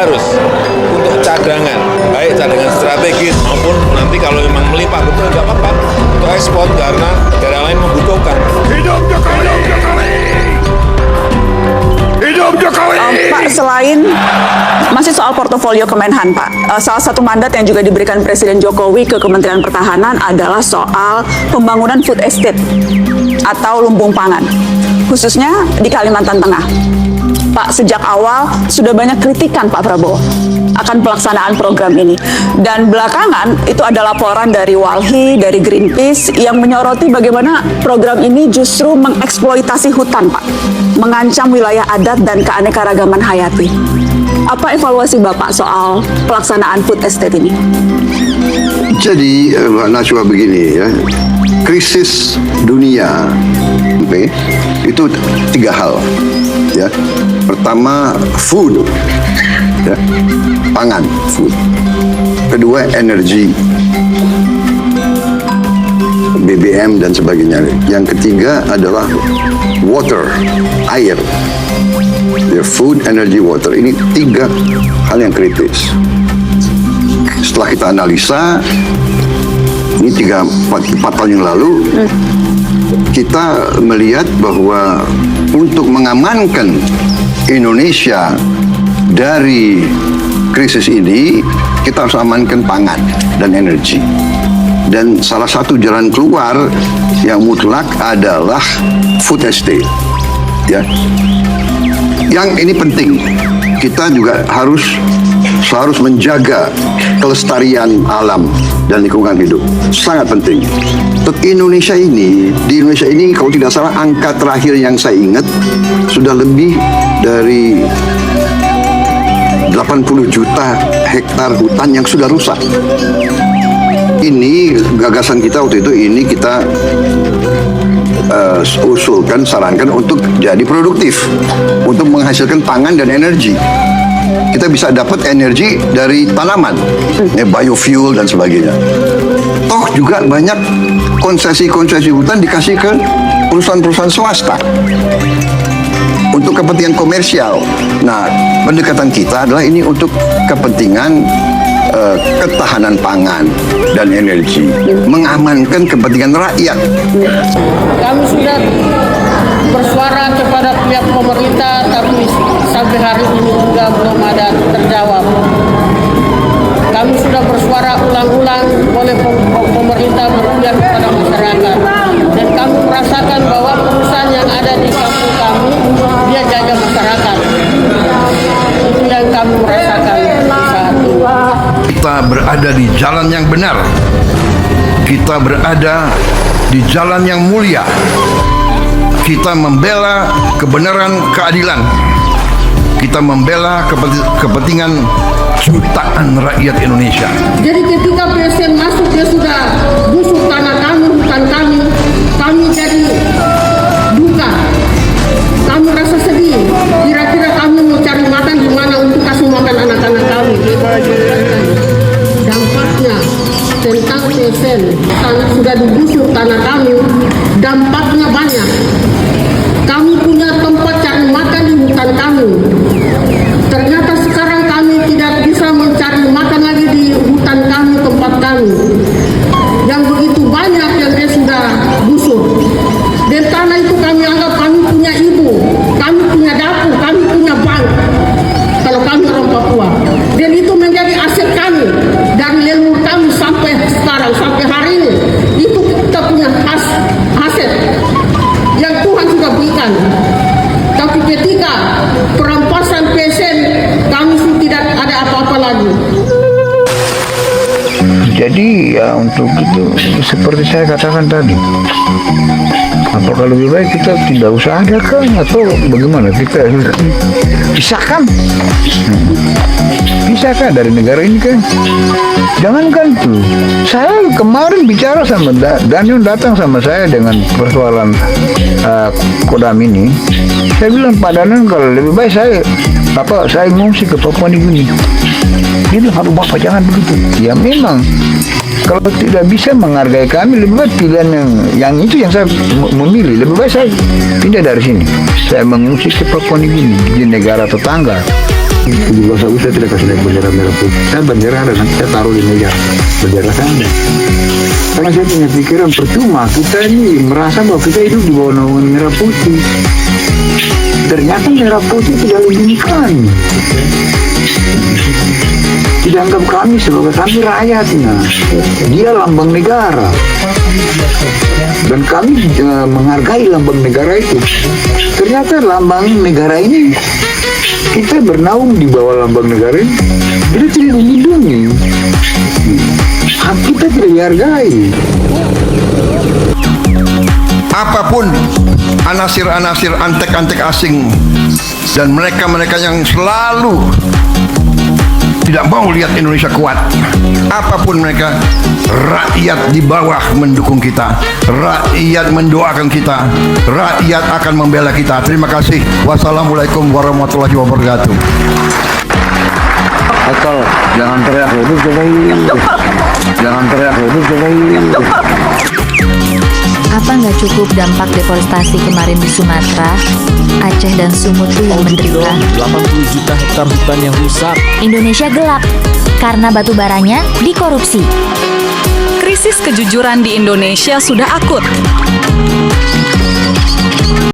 harus untuk cadangan, baik cadangan strategis maupun nanti kalau memang melimpah betul nggak apa-apa untuk ekspor karena daerah lain membutuhkan. Hidup Jokowi! Hidup Jokowi! Pak, selain masih soal portofolio Kemenhan, Pak, salah satu mandat yang juga diberikan Presiden Jokowi ke Kementerian Pertahanan adalah soal pembangunan food estate atau lumbung pangan, khususnya di Kalimantan Tengah. Pak, sejak awal sudah banyak kritikan Pak Prabowo akan pelaksanaan program ini. Dan belakangan itu ada laporan dari Walhi, dari Greenpeace yang menyoroti bagaimana program ini justru mengeksploitasi hutan, Pak. Mengancam wilayah adat dan keanekaragaman hayati. Apa evaluasi Bapak soal pelaksanaan food estate ini? Jadi, Mbak Najwa begini ya, krisis dunia, itu tiga hal. Ya, pertama food, ya, pangan, food. Kedua energi, BBM dan sebagainya. Yang ketiga adalah water, air. Ya, food, energy, water. Ini tiga hal yang kritis. Setelah kita analisa, ini 4 tahun yang lalu, kita melihat bahwa untuk mengamankan Indonesia dari krisis ini, kita harus amankan pangan dan energi. Dan salah satu jalan keluar yang mutlak adalah food estate. Ya. Yang ini penting, kita juga harus menjaga kelestarian alam dan lingkungan hidup. Sangat penting. Di Indonesia ini kalau tidak salah angka terakhir yang saya ingat sudah lebih dari 80 juta hektar hutan yang sudah rusak. Ini gagasan kita waktu itu, ini kita usulkan, sarankan untuk jadi produktif, untuk menghasilkan pangan dan energi. Kita bisa dapat energi dari tanaman, ya, biofuel dan sebagainya. Toh juga banyak konsesi-konsesi hutan dikasih ke perusahaan-perusahaan swasta untuk kepentingan komersial. Nah, pendekatan kita adalah ini untuk kepentingan ketahanan pangan dan energi, mengamankan kepentingan rakyat. Kami sudah bersuara kepada pihak pemerintah, tapi sampai hari ini juga belum ada terjawab. Kami sudah bersuara ulang-ulang oleh pemerintah berpihak kepada masyarakat, dan kami merasakan bahwa perusahaan yang ada di kampung kami dia jaga masyarakat. Itu yang kami merasakan saat ini. Kita berada di jalan yang benar. Kita berada di jalan yang mulia. Kita membela kebenaran, keadilan. Kita membela kepentingan jutaan rakyat Indonesia. Jadi ketika PSN masuk, dia sudah busuk tanah kami, hutan kami. Kami jadi duka. Kami rasa sedih. Kira-kira kami mau cari makan di mana untuk kasih makan anak-anak kami. Dampaknya tentang PSN, tanah sudah digusur tanah kami, dampaknya banyak. Kami punya tempat cari makan di hutan kami. Ternyata sekarang kami tidak bisa mencari makan lagi di hutan kami, tempat kami. Yang begitu banyak yang dia sudah busuk. Dan tanah itu kami anggap kami punya ibu, kami punya dapur, kami punya bank. Kalau kami orang Papua. Dan itu menjadi aset kami. Dari leluhur kami sampai sekarang, sampai hari ini. Itu kita punya aset yang Tuhan sudah berikan. Tapi ketika perampasan PSN, kami tidak ada apa-apa lagi. Jadi ya untuk itu seperti saya katakan tadi, apakah lebih baik kita tidak usah ada kan atau bagaimana, kita pisahkan dari negara ini kan. Jangankan tuh, saya kemarin bicara sama Daniel, datang sama saya dengan persoalan Kodam ini. Saya bilang, Pak Daniel, kalau lebih baik saya ngungsi ke Papua Nugini. Dia bilang, aduh Bapak jangan begitu. Ya memang, kalau tidak bisa menghargai kami, lebih baik pilihan yang itu yang saya memilih. Lebih baik saya pindah dari sini. Saya mengungsi ke Papua Nugini, di negara tetangga. 17 Agustus saya tidak kasih naik bendera merah putih. Saya bendera ada, nanti saya taruh di meja. Bendera saya ada. Karena saya punya pikiran percuma kita ini merasa bahwa kita hidup di bawah naungan merah putih. Ternyata merah putih tidak melindungi kami. Tidak anggap kami sebagai kami rakyatnya. Dia lambang negara. Dan kami menghargai lambang negara itu. Ternyata lambang negara ini, kita bernaung di bawah lambang negara ini, kita tidak dilindungi. Hak kita tidak dihargai. Apapun anasir-anasir antek-antek asing dan mereka-mereka yang selalu tidak mau lihat Indonesia kuat, apapun mereka, rakyat di bawah mendukung kita, rakyat mendoakan kita, rakyat akan membela kita. Terima kasih. Wassalamualaikum warahmatullahi wabarakatuh. Akal, jangan teriak lebih cobain. Jangan teriak lebih cobain. Apa nggak cukup dampak deforestasi kemarin di Sumatera, Aceh dan Sumut tuh yang menderita? 80 juta hektar hutan yang rusak. Indonesia gelap karena batu baranya dikorupsi. Krisis kejujuran di Indonesia sudah akut.